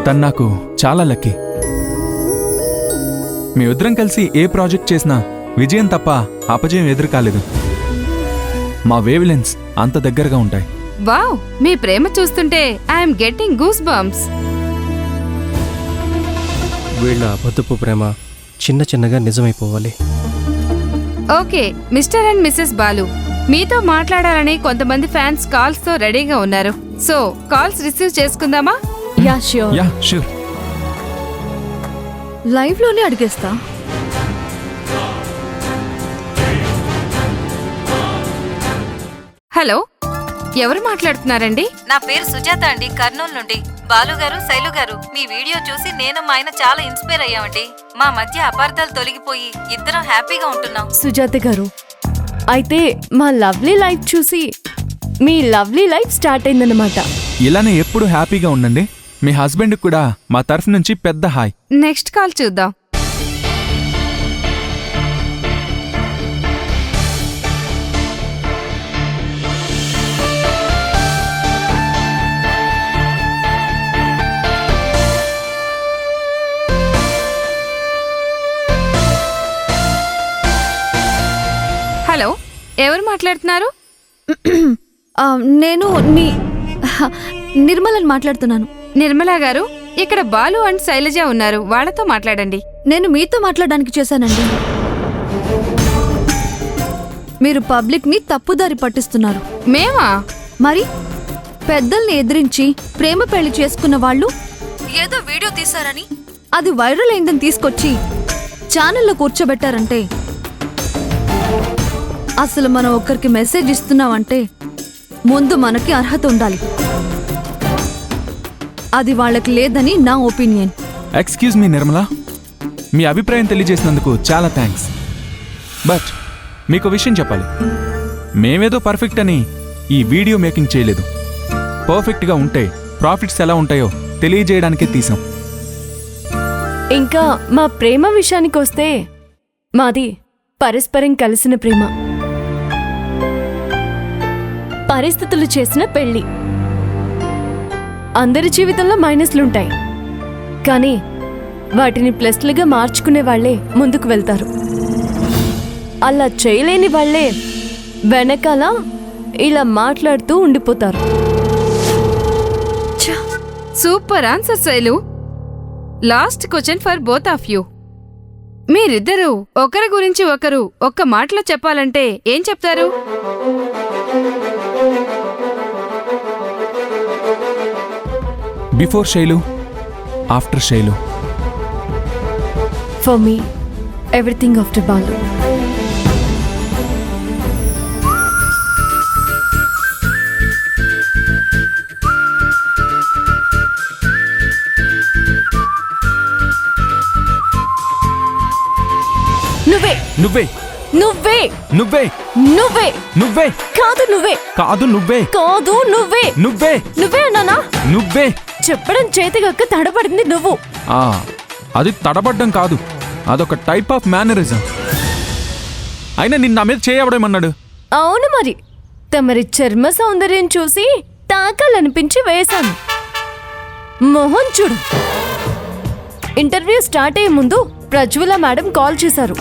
తను నాకు చాలా లక్కీ. మీ ఇద్దరం కలిసి ఏ ప్రాజెక్ట్ చేసినా విజయం తప్ప అపజయం ఎదురు కాలేదు. మా వేవ్ లెన్స్ అంత దగ్గరగా ఉంటాయి. వావ్, మీ ప్రేమ చూస్తుంటే ఐఎమ్ గెట్టింగ్ గూస్ బంప్స్. వీళ్ళ అబద్ధపు ప్రేమ చిన్న చిన్నగా నిజమైపోవాలి. Okay Mr and Mrs Balu, మీతో మాట్లాడాలని కొంతమంది ఫ్యాన్స్ కాల్స్ తో రెడీగా ఉన్నారు. సో కాల్స్ రిసీవ్ చేసుకుందామా? Yeah sure. Yeah sure. Live లోనే అడిగేస్తా. హలో, ఎవరు మాట్లాడుతున్నారండి? నా పేరు సుజాత అండి, కర్నూలు నుండి. బాలు గారు, శైలు గారు, మీ వీడియో చూసి నేను మా ఆయన చాలా ఇన్స్పైర్ అయ్యామండి. మా మధ్య అపార్థాలు తొలగిపోయి ఇద్దరం హ్యాపీగా ఉంటున్నాం. సుజాత గారు, అయితే మా లవ్లీ లైఫ్ చూసి మీ లవ్లీ లైఫ్ స్టార్ట్ అయిందన్నమాట. ఇలానే ఎప్పుడు హ్యాపీగా ఉండండి. మీ హస్బెండ్ కూడా మా తరఫు నుంచి పెద్ద హాయ్. నెక్స్ట్ కాల్ చూద్దాం. హలో, ఎవరు మాట్లాడుతున్నారు? నేను నిర్మలని మాట్లాడుతున్నాను. నిర్మలా గారు, ఇక్కడ బాలు అండ్ శైలజ ఉన్నారు, వాళ్ళతో మాట్లాడండి. నేను మీతో మాట్లాడడానికి చేశానండి. మీరు పబ్లిక్ ని తప్పుదారి పట్టిస్తున్నారు. మేమా? మరి పెద్దల్ని ఎదిరించి ప్రేమ పెళ్లి చేసుకున్న వాళ్ళు ఏదో వీడియో తీశారని అది వైరల్ అయిందని తీసుకొచ్చి ఛానల్లో కూర్చోబెట్టారంటే, అసలు మనం ఒక్కరికి మెసేజ్ ఇస్తున్నామంటే ముందు మనకి అర్హత ఉండాలి. అది వాళ్ళకి లేదని నా ఒపీనియన్. ఎక్స్క్యూజ్ మీ నిర్మలా, మీ అభిప్రాయం తెలియజేసినందుకు చాలా థ్యాంక్స్. బట్ మీకు విషయం చెప్పాలి, మేమేదో పర్ఫెక్ట్ అని ఈ వీడియో మేకింగ్ చేయలేదు. పర్ఫెక్ట్గా ఉంటే ప్రాఫిట్స్ ఎలా ఉంటాయో తెలియజేయడానికే తీసాం. ఇంకా మా ప్రేమ విషయానికి వస్తే, మాది పరస్పరం కలిసిన ప్రేమ, పరిస్థితులు చేసిన పెళ్లి. అందరి జీవితంలో మైనస్లుంటాయి, కానీ వాటిని ప్లస్లుగా మార్చుకునే వాళ్లే ముందుకు వెళ్తారు. అలా చేయలేని వాళ్లే వెనకాల ఇలా మాట్లాడుతూ ఉండిపోతారు. Super answer Shailu. Last question for both of you. మీరిద్దరూ ఒకరి గురించి ఒకరు ఒక్క మాటలో చెప్పాలంటే ఏం చెప్తారు? Before Shailu, after Shailu. For me, everything after Balu. నువ్వే నువ్వే నువ్వే నువ్వే నువ్వే నువ్వే కాదు నువ్వే కాదు నువ్వే కాదు నువ్వే నువ్వే నువ్వే అన్నానా? నువ్వే చెప్పడం చేతిగక్క తడబడింది నువ్వు. అది తడబడ్డం కాదు, అదొక టైప్ ఆఫ్ మేనరిజం. అయినా నిన్న నా మీద చేయవడమన్నాడు. అవును మరి, తమరి చర్మ సౌందర్యం చూసి తాకాలనిపించి వేశాను. మొహం చూడు. ఇంటర్వ్యూ స్టార్ట్ అయ్యే ముందు ప్రజ్వల మేడం కాల్ చేశారు.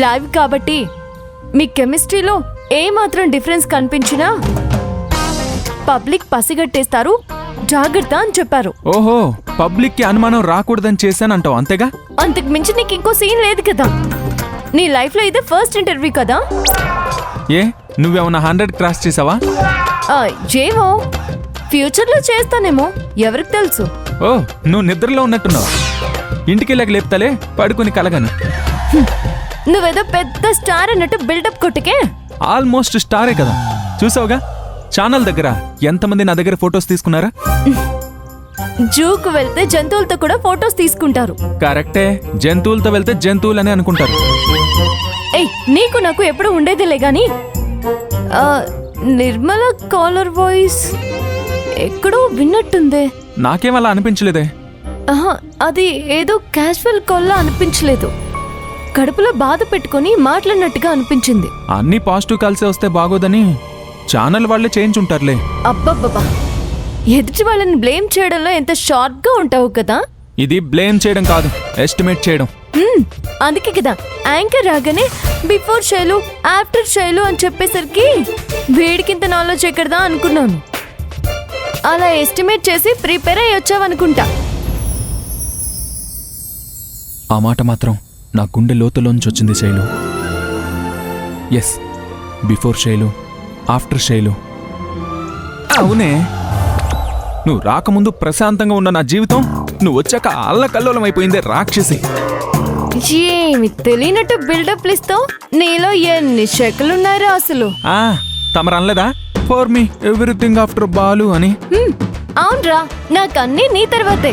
లైవ్ కాబట్టి మీ కెమిస్ట్రీలో ఏమాత్రం డిఫరెన్స్ కనిపించినా పబ్లిక్ పసిగట్టేస్తారు, జాగ్రత్త అని చెప్పారు. ఓహో, పబ్లిక్ కి అనుమానం రాకూడదని చేశానంటావు అంతేగా? అంతకు మించి నీకు ఇంకో సీన్ లేదు కదా. నీ లైఫ్ లో ఇదే ఫస్ట్ ఇంటర్వ్యూ కదా. ఏ, నువ్వేమన్నా 100 క్రాస్ చేసావా? ఏమో, ఫ్యూచర్ లో చేస్తానేమో, ఎవరికి తెలుసు. ఓ, నువ్వు నిద్రలో ఉన్నట్టున్నావు. ఇంటికెళ్ళాక లేపుతాలే, పడుకుని కలగను. నువ్వేదో పెద్ద స్టార్ అన్నట్టు బిల్డప్ కొట్టుకే. ఆల్మోస్ట్ స్టారే కదా, చూసావుగా ఛానల్ దగ్గర ఎంతమంది నా దగ్గర ఫొటోస్ తీసుకున్నారా? జూకు వెళ్తే జంతువులతో కూడా ఫొటోస్ తీసుకుంటారు. కరెక్టే, జంతువులతో వెళ్తే జంతువులని అనుకుంటారు. ఏయ్, నీకు నాకు ఎప్పుడు ఉండేదిలే గాని, నిర్మల కాలర్ వాయిస్ ఎక్కడో విన్నట్టుందే. నాకేం అలా అనిపించలేదే. అది ఏదో క్యాజువల్ కాల్లా అనిపించలేదు, కడుపులో బాధ పెట్టుకుని మాట్లాడినట్టుగా అనిపించింది. అన్ని పాజిటివ్ కాల్సే వస్తే బాగోదని ఛానల్ వాళ్ళే చేయించుంటారులే. అబ్బబ్బబ్బా, ఎదుటి వాళ్ళని బ్లేమ్ చేయడంలో ఎంత షార్ప్ గా ఉంటావు కదా. ఇది బ్లేమ్ చేయడం కాదు, ఎస్టిమేట్ చేయడం. అందుకే కదా యాంకర్ రాగానే బిఫోర్ శైలు ఆఫ్టర్ శైలు అని చెప్పేసరికి వేడికింత నాలెడ్జ్ ఎక్కడదా అనుకున్నాను. అలా ఎస్టిమేట్ చేసి ప్రిపేర్ అయ్యి వచ్చావనుకుంటా. ఆ మాట మాత్రం నా గుండె లోతులోంచి వచ్చింది Shailu. Yes, before Shailu after Shailu. అవునే, నువ్వు రాకముందు ప్రశాంతంగా ఉన్న నా జీవితం నువ్వు వచ్చాక అల్లకల్లోలం అయిపోయిందే రాక్షసి. ఏమి తెలియనట్టు బిల్డప్ ఇస్తావు. నీలో ఎన్ని శకలున్నారో అసలు. తమరు అనలేదా for me everything after Balu అని? అవునరా, నాకన్నీ నీ తర్వాతే.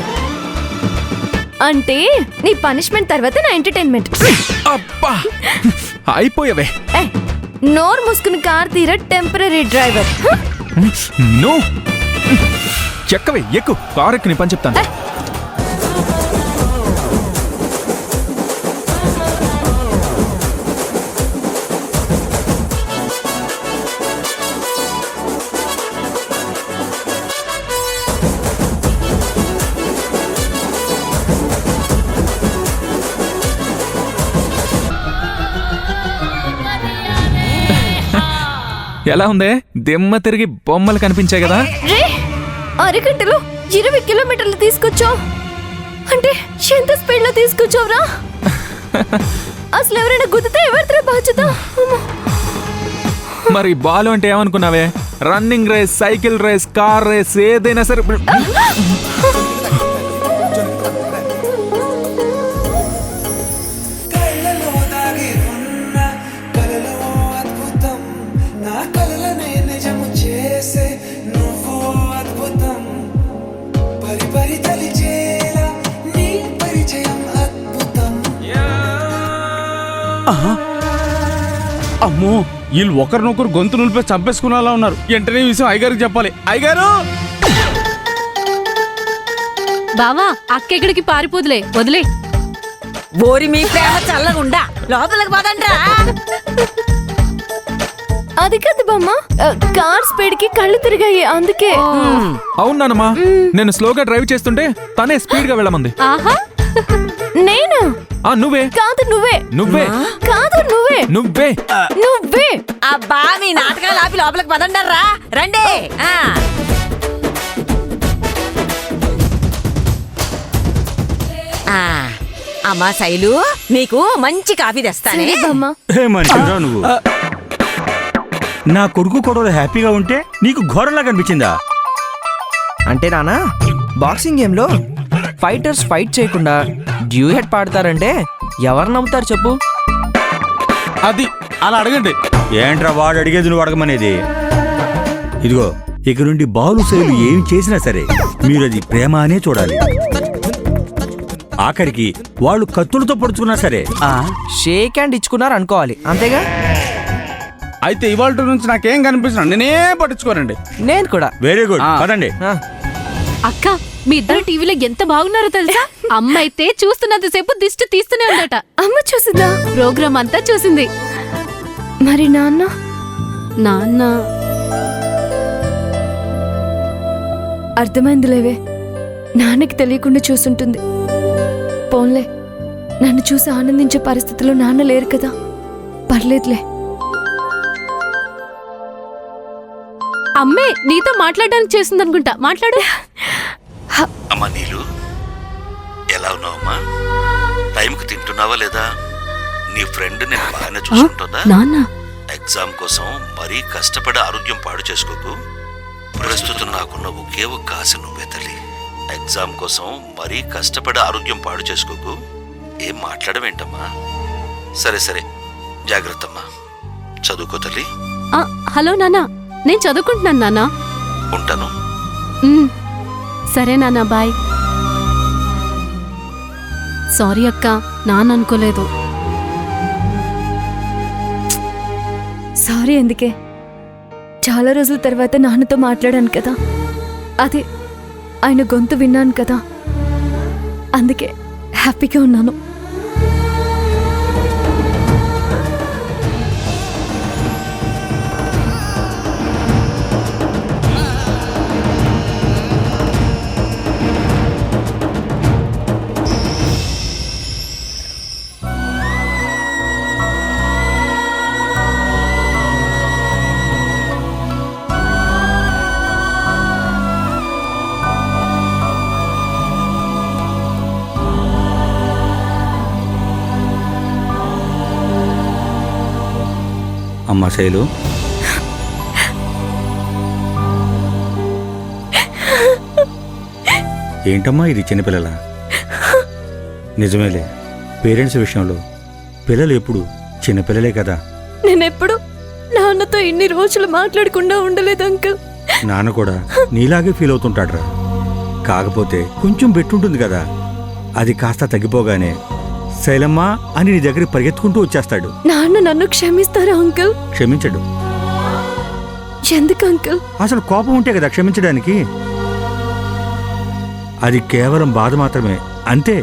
అంటే నీ పనిష్మెంట్ తర్వాత నా ఎంటర్టైన్మెంట్. అబ్బా అయిపోయావే. నోరు మూసుకుని కార్ తీర టెంపరీ డ్రైవర్. నో, ఎక్కవే, ఎక్కు, కారు ఎక్కి నీ పని చెప్తాను. ఎలా ఉందే? దిమ్మ తిరిగి బొమ్మలు కనిపించాయి కదా. రే, అరగంటలో 20 కిలోమీటర్లు తీసుకొచ్చావు అంటే ఎంత స్పీడ్ లో తీసుకొచ్చావురా? అసలు ఎవరైనా గుద్దితే ఎవరితో బాధ్యత? మరి బాలు అంటే ఏమనుకున్నావే? Running race, cycle race, car race, ఏదైనా సరే. అమ్మో, వీళ్ళు ఒకరినొకరు గొంతు నులిపి చంపేసుకునేలా ఉన్నారు. వెంటనే ఈ విషయం అయ్యగారికి చెప్పాలి. అయ్యగారు! బావా, అక్కెక్కడికి పారిపోదులే, వదిలే. ఓరి మీ ప్రేమ చల్లగుండా లోపలికి పోదండ్రా. అది కాదు బామ్మ, కార్ స్పీడ్ కి కళ్ళు తిరిగాయి అందుకే. అవునానమ్మా, నేను స్లోగా డ్రైవ్ చేస్తుంటే తనే స్పీడ్ గా వెళ్ళమంది. ఆహా, నేనా? నువ్వే కాదు, నువ్వే. నువ్వే కాదు, నువ్వే. నువ్వే నువ్వే. అబ్బా, మీ నాటకాలు ఆపి లోపలికి పదండర్రా, రండి. అమ్మా శైలు, నీకు మంచి కాఫీ తెస్తానే. సరే బామ్మ. ఏమంటారా నువ్వు? నా కొడుకు కొడవలు హ్యాపీగా ఉంటే నీకు ఘోరంలా కనిపించిందా? అంటే నానా, బాక్సింగ్ గేమ్లో ఫైటర్స్ ఫైట్ చేయకుండా డ్యూయెట్ పాడతారంటే ఎవరు నమ్ముతారు చెప్పు? అది అలా అడగండి. ఏంట్రా వాడు అడిగేది నువ్వు అడగమనేది? ఇదిగో, ఇక నుండి బాలు శైలు ఏం చేసినా సరే మీరు అది ప్రేమ అనే చూడాలి. ఆఖరికి వాళ్ళు కత్తులతో పొడుచుకున్నా సరే షేక్ హ్యాండ్ ఇచ్చుకున్నారు అనుకోవాలి, అంతేగా? అయితే ఇవాళ నుంచి నాకేం కనిపించిన నేనే పట్టించుకోనండి. నేను కూడా. వెరీ గుడ్, పదండి. అక్క, మీ ఇద్దరు టీవీలో ఎంత బాగున్నారో తెలుసా? అమ్మ అయితే చూస్తున్నంతసేపు దిష్టి తీస్తూనే ఉందట. అమ్మ చూసిందా? ప్రోగ్రామ్ అంతా చూసింది. మరి నాన్న? నాన్న అర్థమైందిలేవే, నాన్నకి తెలియకుండా చూసుంటుంది. పోన్లే, నన్ను చూసి ఆనందించే పరిస్థితిలో నాన్న లేరు కదా, పర్లేదులే. అమ్మే నీతో మాట్లాడడానికి చేసిందనుకుంటా, మాట్లాడు. అమ్మా నీలు, ఎలా ఉన్నావమ్మా? టైంకి తింటున్నావా లేదా? నీ ఫ్రెండ్ నేను బాగానే చూసుకుంటుందా? నాన్న, ఎగ్జామ్ కోసం మరీ కష్టపడి ఆరోగ్యం పాడు చేసుకోకు. ప్రస్తుతం నాకున్న ఒకే ఒక్క ఆశ నువ్వే తల్లి. ఎగ్జామ్ కోసం మరీ కష్టపడి ఆరోగ్యం పాడు చేసుకోకు. ఏం మాట్లాడవేంటమ్మా? సరే సరే, జాగ్రత్తమ్మా. చదువుకో తల్లి. హలో నాన్న, నేను చదువుకుంటున్నాను నాన్న. ఉంటాను. సరే నాన్న, బాయ్. సారీ అక్క, నాన్న అనుకోలేదు. సారీ ఎందుకే, చాలా రోజుల తర్వాత నాన్నతో మాట్లాడాను కదా, అదే ఆయన గొంతు విన్నాను కదా, అందుకే హ్యాపీగా ఉన్నాను. అమ్మ శైలు, ఏంటమ్మా ఇది చిన్నపిల్లల? నిజమేలే, పేరెంట్స్ విషయంలో పిల్లలు ఎప్పుడు చిన్నపిల్లలే కదా. నేనెప్పుడు నాన్నతో ఇన్ని రోజులు మాట్లాడకుండా ఉండలేదు అంకుల్. నాన్న కూడా నీలాగే ఫీల్ అవుతుంటాడ్రా. కాకపోతే కొంచెం బెట్టుంటుంది కదా, అది కాస్త తగ్గిపోగానే శైలమ్మ అని నీ దగ్గరికి పరిగెత్తుకుంటూ వచ్చేస్తాడు. నాన్న నన్ను క్షమిస్తారా అంకుల్? క్షమించడు. ఎందుకు అంకుల్? అసలు కోపం ఉంటే కదా క్షమించడానికి. అది కేవలం బాధ మాత్రమే, అంతే.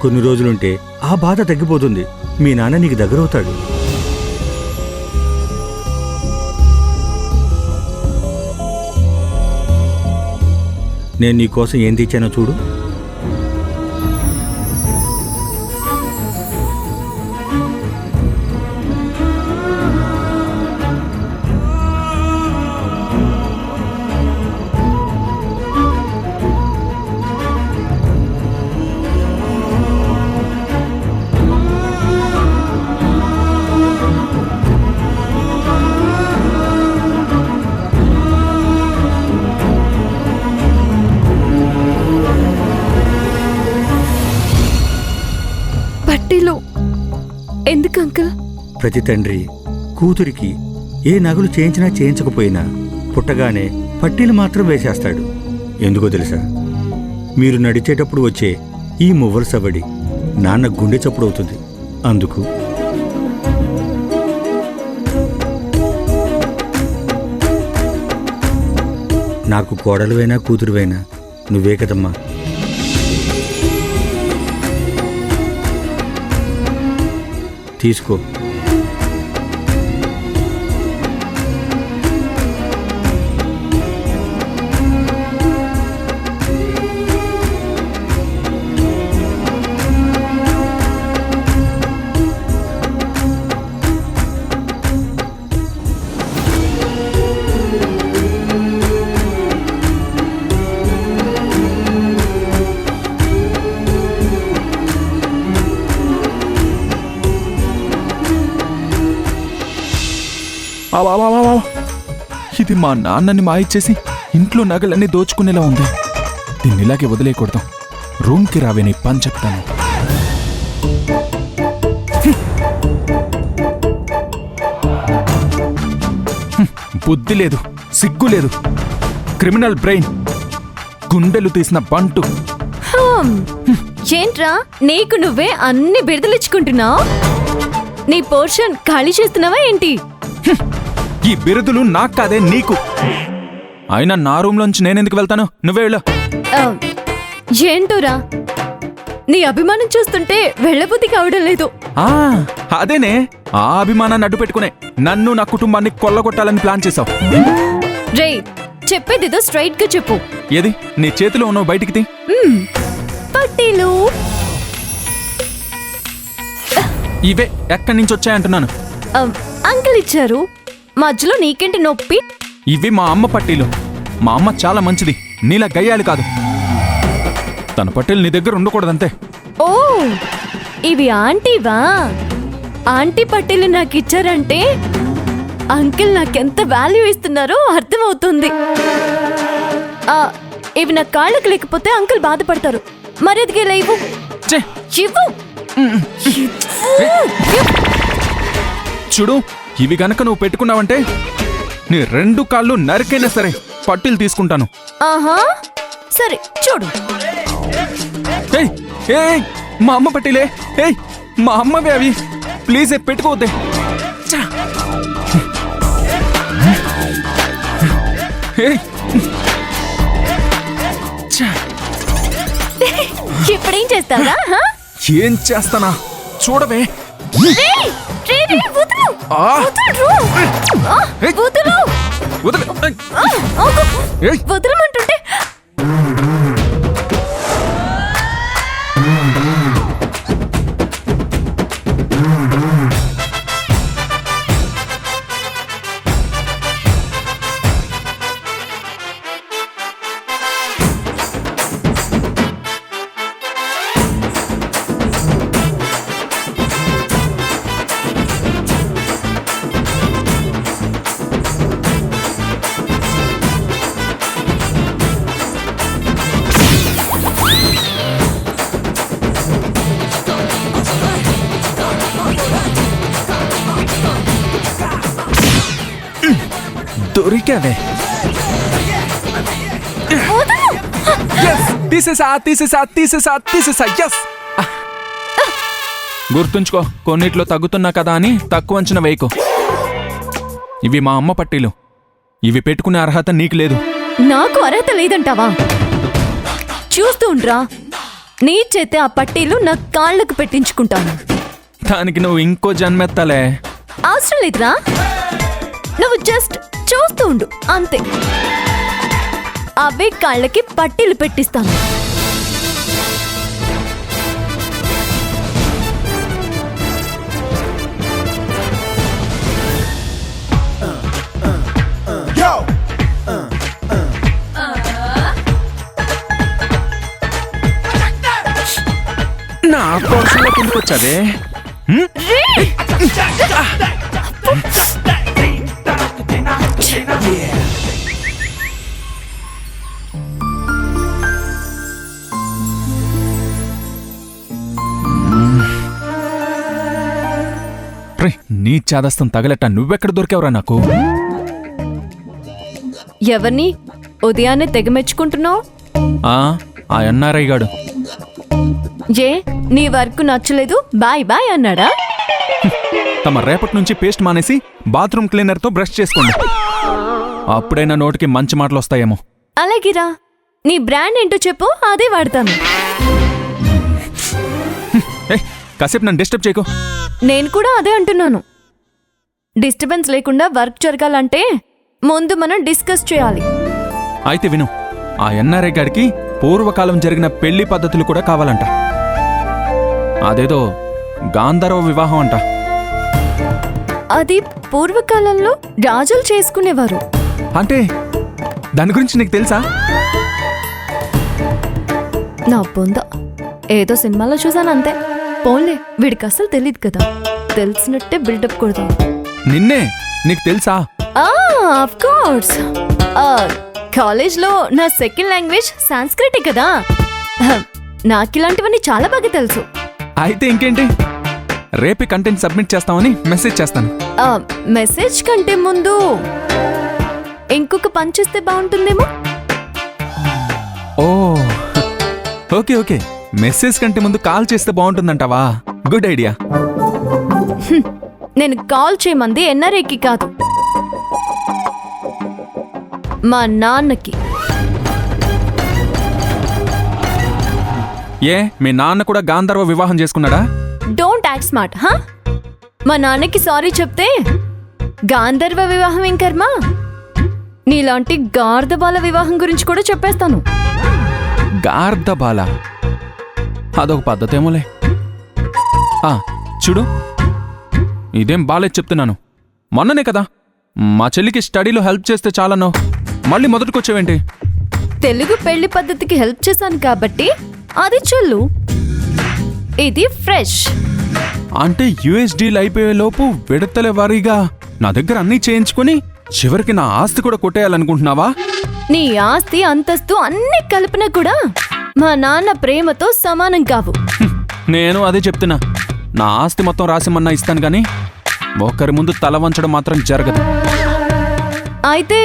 కొన్ని రోజులుంటే ఆ బాధ తగ్గిపోతుంది. మీ నాన్న నీకు దగ్గరవుతాడు. నేను నీకోసం ఏం తెచ్చానో చూడు. పట్టీలు ఎందుకు అంకుల్? ప్రతి తండ్రి కూతురికి ఏ నగలు చేయించినా చేయించకపోయినా పుట్టగానే పట్టీలు మాత్రం వేసేస్తాడు. ఎందుకో తెలుసా? మీరు నడిచేటప్పుడు వచ్చే ఈ మువ్వల సవడి నాన్న గుండె చప్పుడు అవుతుంది. అందుకు నాకు కోడలువైనా కూతురువైనా నువ్వే కదమ్మా. తీసుకో. ఇది మా నాన్నని మాయిచ్చేసి ఇంట్లో నగలన్నీ దోచుకునేలా ఉంది. దీన్ని ఇలాగే వదిలేయకూడదు. రూమ్కి రావే, నీ పని చెప్తాను. బుద్ధి లేదు, సిగ్గు లేదు, క్రిమినల్ బ్రెయిన్, గుండెలు తీసిన బంటు. ఏంట్రా నీకు నువ్వే అన్ని బిరుదులిచ్చుకుంటున్నావు? నీ పోర్షన్ ఖాళీ చేస్తున్నావా ఏంటి? ఈ బిరుదులు నాకు కాదే, నీకు. అయినా నా రూమ్లోంచి నేనెందుకు వెళ్తాను? నువ్వే వెళ్ళు. ఏంటోరా, నీ అభిమానం చూస్తుంటే వెళ్ళబుద్ధి కావడం లేదు. అదేనే, ఆ అభిమానాన్ని అడ్డు పెట్టుకునే నన్ను నా కుటుంబాన్ని కొల్లగొట్టాలని ప్లాన్ చేశావు. రే, చెప్పేదిదో స్ట్రైట్ గా చెప్పు. ఏది నీ చేతిలో ఉన్నావు? బయటికి తీ. పట్టీలు ఇవే ఎక్కడి నుంచి వచ్చాయంటున్నాను. అంకుల్ ఇచ్చారు. మధ్యలో నీకేంటి నొప్పి? ఇవి మా అమ్మ పట్టీలు. మా అమ్మ చాలా మంచిది, నీలా గయ్యాలి కాదు. తన పట్టీలు నీ దగ్గర ఉండకూడదంతే. ఓ, ఇవి ఆంటీవా? ఆంటీ పట్టీలు నాకు ఇచ్చారంటే అంకుల్ నాకెంత వాల్యూ ఇస్తున్నారో అర్థమవుతుంది. ఇవి నా కాళ్ళకు లేకపోతే అంకుల్ బాధపడతారు. మరేదిగే లేవు. చూడు, ఇవి గనక నువ్వు పెట్టుకున్నావంటే నీ 2 కాళ్ళు నరికైనా సరే పట్టీలు తీసుకుంటాను. ఆహా, సరే చూడు. మా అమ్మ పట్టీలే. మా అమ్మవే అవి. ప్లీజ్ పెట్టుకోవద్దే. ఇప్పుడేం చేస్తావా? ఏం చేస్తానా చూడవే. వదలమంటుంటే దొరికావే. Yes! తీసేసా. Yes! గుర్తుంచుకో, కొన్నిట్లో తగ్గుతున్నా కదా అని తక్కువ అంచనా వేయకు. ఇవి మా అమ్మ పట్టీలు. ఇవి పెట్టుకునే అర్హత నీకు లేదు. నాకు అర్హత లేదంటావా? చూస్తూ ఉండ్రా, నీ చేతే ఆ పట్టీలు నా కాళ్ళకు పెట్టించుకుంటాను. దానికి నువ్వు ఇంకో జన్మెత్తాలే. అవసరం లేదురా, నువ్వు జస్ట్ చూస్తూ ఉండు అంతే. అవే కాళ్ళకి పట్టీలు పెట్టిస్తాను. నా పోర్షన్లోకి ఎందుకు వచ్చావే? నీ చాదస్తం తగలట నువ్వెక్కడ దొరికావురా నాకు? ఎవరిని ఉదయాన్నే తెగ మెచ్చుకుంటున్నావు? ఆ ఎన్ఆర్ఐ గాడు. ఏ నీ వర్క్ నచ్చలేదు బాయ్ బాయ్ అన్నాడా? తమ రేపటి నుంచి పేస్ట్ మానేసి బాత్రూమ్ క్లీనర్తో బ్రష్ చేసుకోండి. అప్పుడైనా నోటికి మంచి మాటలు వస్తాయేమో. అలాగిరా, నీ బ్రాండ్ ఏంటో చెప్పు, అదే వాడతాను. కాసేపు నన్ను డిస్టర్బ్ చేయకు. నేను కూడా అదే అంటున్నాను. డిస్టర్బెన్స్ లేకుండా వర్క్ జరగాలంటే ముందు మనం డిస్కస్ చేయాలి. అయితే విను, ఆ ఎన్ఆర్ఐ గాడికి పూర్వకాలం జరిగిన పెళ్లి పద్ధతులు కూడా కావాలంట. అదేదో గాంధర్వ వివాహం అంట. అది పూర్వకాలంలో రాజులు చేసుకునేవారు. అంటే దాని గురించి నీకు తెలుసా? నా బొంద ఏదో సినిమాలో చూసాను అంతే. పోన్లే, వీడికి అసలు తెలియదు కదా, తెలిసినట్టే బిల్డప్ కొడతాం. నిన్నే, నీకు తెలుసా? ఆఫ్ కోర్స్, కాలేజ్లో నా సెకండ్ లాంగ్వేజ్ సంస్కృతే కదా. నాకిలాంటివన్నీ చాలా బాగా తెలుసు. అయితే ఇంకేంటి, రేపే కంటెంట్ సబ్మిట్ చేస్తామని మెసేజ్ చేస్తాను. మెసేజ్ కంటే ముందు ఇంకొక పని చేస్తే బాగుంటుందేమో. ఓ ఓకే, మెసేజ్ కంటే ముందు కాల్ చేస్తే బాగుంటుందంటావా? Good idea. నేను కాల్ చేయమంది ఎన్ఆర్ఐకి కాదు, మా నాన్నకి. ఏ మీ నాన్న కూడా గాంధర్వ వివాహం చేసుకున్నాడా? Don't act smart. మా నాన్నకి సారీ చెప్తే గాంధర్వ వివాహం ఏం కర్మ, నీలాంటి గార్ధబాల వివాహం గురించి కూడా చెప్పేస్తాను. గార్ధబాల అదొక పద్ధతేమోలే. చూడు, ఇదేం బాలేదు చెప్తున్నాను. మొన్ననే కదా మా చెల్లికి స్టడీలో హెల్ప్ చేస్తే చాలన్నావు, మళ్ళీ మొదటికొచ్చావేంటి? తెలుగు పెళ్లి పద్ధతికి హెల్ప్ చేశాను కాబట్టి అది చెల్లు, ఇది ఫ్రెష్. అంటే యూఎస్డీలు అయిపోయే లోపు విడతల వారీగా నా దగ్గర అన్నీ చేయించుకుని చివరికి నా ఆస్తి కూడా కొట్టేయాలనుకుంటున్నావా? నీ ఆస్తి అంతస్తు అన్ని కలిపినా కూడా మా నాన్న ప్రేమతో సమానం కావు. నేను అదే చెప్తున్నా. నా ఆస్తి మొత్తం రాసిమన్నా ఇస్తాను కానీ ఒకరి ముందు తల వంచడం మాత్రం జరగదు. అయితే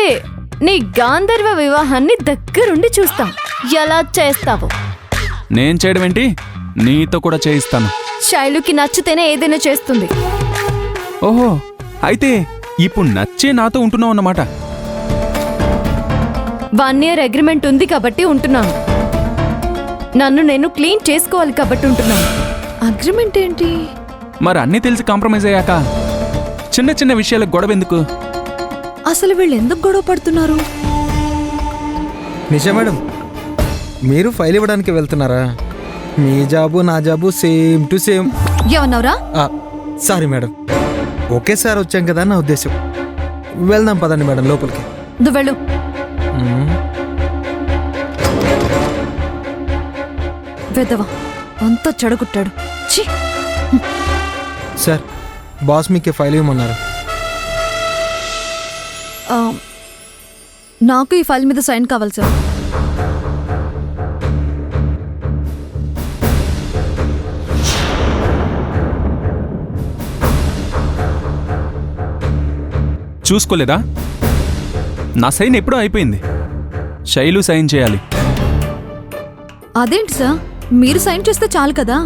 నీ గాంధర్వ వివాహాన్ని దగ్గరుండి చూస్తాం, ఎలా చేస్తావు. నేను చేయడం ఏంటి, నీతో కూడా చేయిస్తాను. శైలుకి నచ్చితేనే ఏదైనా చేస్తుంది. ఓహో, అయితే ఇప్పుడు నచ్చే నాతో ఉంటున్నావు అన్నమాట. 1 year అగ్రిమెంట్ ఉంది కాబట్టి ఉంటున్నాను. నన్ను నేను క్లీన్ చేసుకోవాలి కాబట్టి ఉంటున్నాను. అగ్రిమెంట్ ఏంటి? మరి అన్నీ తెలిసి కాంప్రమైజ్ అయ్యాక చిన్న చిన్న విషయాలకు గొడవ ఎందుకు? అసలు వీళ్ళు ఎందుకు గొడవ పడుతున్నారు? నిజా మేడం, మీరు ఫైల్ ఇవ్వడానికి వెళ్తున్నారా? మీ జాబు నా జాబు సేమ్ టు సేమ్. ఏమన్నావురా? సారీ మేడం, ఒకేసారి వచ్చాం కదా నా ఉద్దేశం. వెళ్దాం పదండి మేడం లోపలికి. నువ్వు వెళ్ళు. వెదవా అంతా చెడగొట్టాడు. సార్, బాస్ మీకు ఫైల్ ఇవ్వమన్నారు. నాకు ఈ ఫైల్ మీద సైన్ కావాలి సార్. చూసుకోలేదా? నా సైన్ ఎప్పుడూ అయిపోయింది. శైలు సైన్ చేయాలి. అదేంటి సార్, మీరు సైన్ చేస్తే చాలు కదా.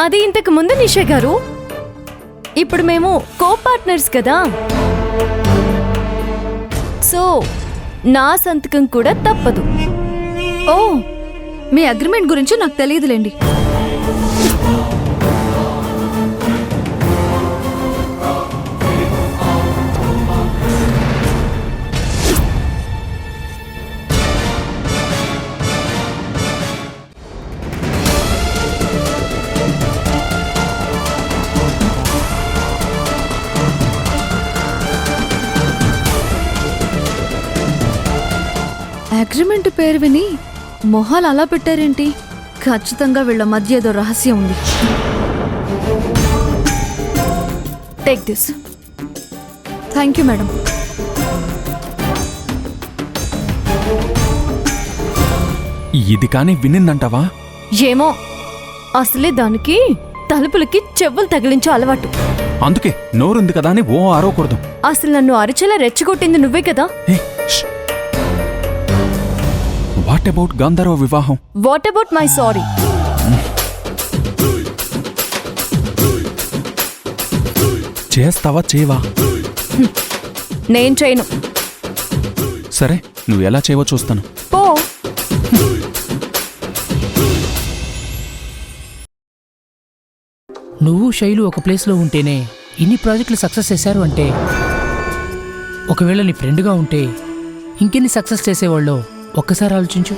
అది ఇంతకు ముందు నిషా గారు, ఇప్పుడు మేము కో పార్ట్నర్స్ కదా, సో నా సంతకం కూడా తప్పదు. ఓ, మీ అగ్రిమెంట్ గురించి నాకు తెలియదులేండి. అగ్రిమెంట్ పేరు విని మొహాలు అలా పెట్టారేంటి? ఖచ్చితంగా వీళ్ళ మధ్య ఏదో రహస్యం ఉంది. Take this. Thank you madam. ఇది కానీ వినిందంటావా? ఏమో, అసలే దానికి తలుపులకి చెవులు తగిలించే అలవాటు. అందుకే నోరుంది కదా అని ఓ అరవకూడదు. అసలు నన్ను అరిచేలా రెచ్చగొట్టింది నువ్వే కదా. వాట్ అబౌట్ గంధర్వ వివాహం? What about my sorry? చేస్తావా చేయవా? నేను చేయను. సరే, నువ్వు ఎలా చేయవో చూస్తాను. పో. నువ్వు శైలు ఒక ప్లేస్లో ఉంటేనే ఇన్ని ప్రాజెక్టులు సక్సెస్ చేశారు అంటే, ఒకవేళ నీ ఫ్రెండ్గా ఉంటే ఇంకెన్ని సక్సెస్ చేసేవాళ్ళో ఒక్కసారి ఆలోచించు.